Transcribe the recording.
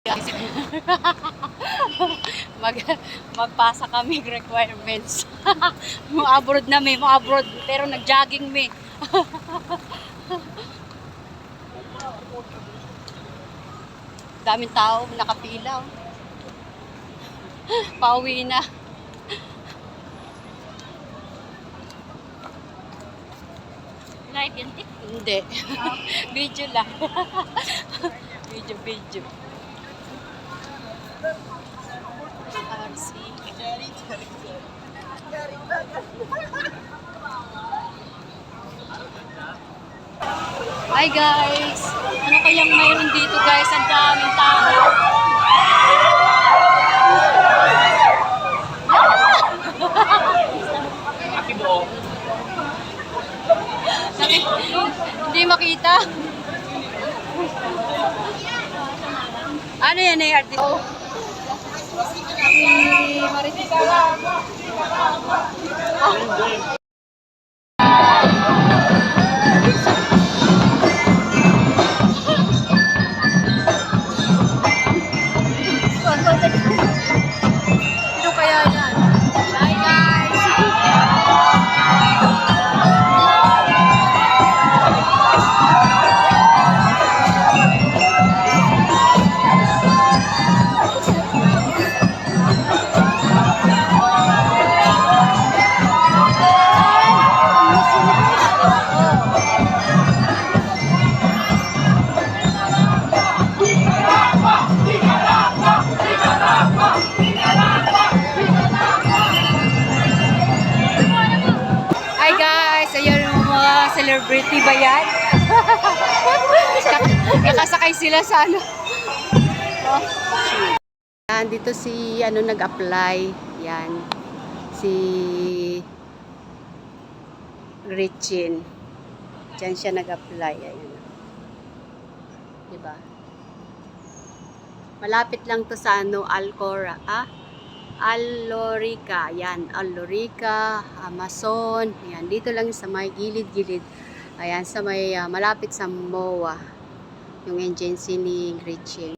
Mag magpasa kami requirements. Mo abroad na may, mo abroad pero nag-jogging me. Daming tao nakapila. Oh. Pauwi na. Live yan, hindi. Video lang. Video. RC. Hi guys! Ano kayang mayroon dito guys? Ang daming tao. Hindi makita. Ano yan eh, artist? Maritika na. Sino kaya yan? Bye guys! Hi guys! Ayan yung mga celebrity ba yan? Nakasakay sila sa ano. Oh. Yan, dito si ano nag-apply. Yan. Si Gretchen. Diyan siya nag-apply. Ayan. Diba? Malapit lang to sa ano, Alcora. Alorica, yan, Alorica, Amazon, yan, dito lang sa may gilid-gilid, ayan, sa may malapit sa MOA, yung agency ni Gretchen.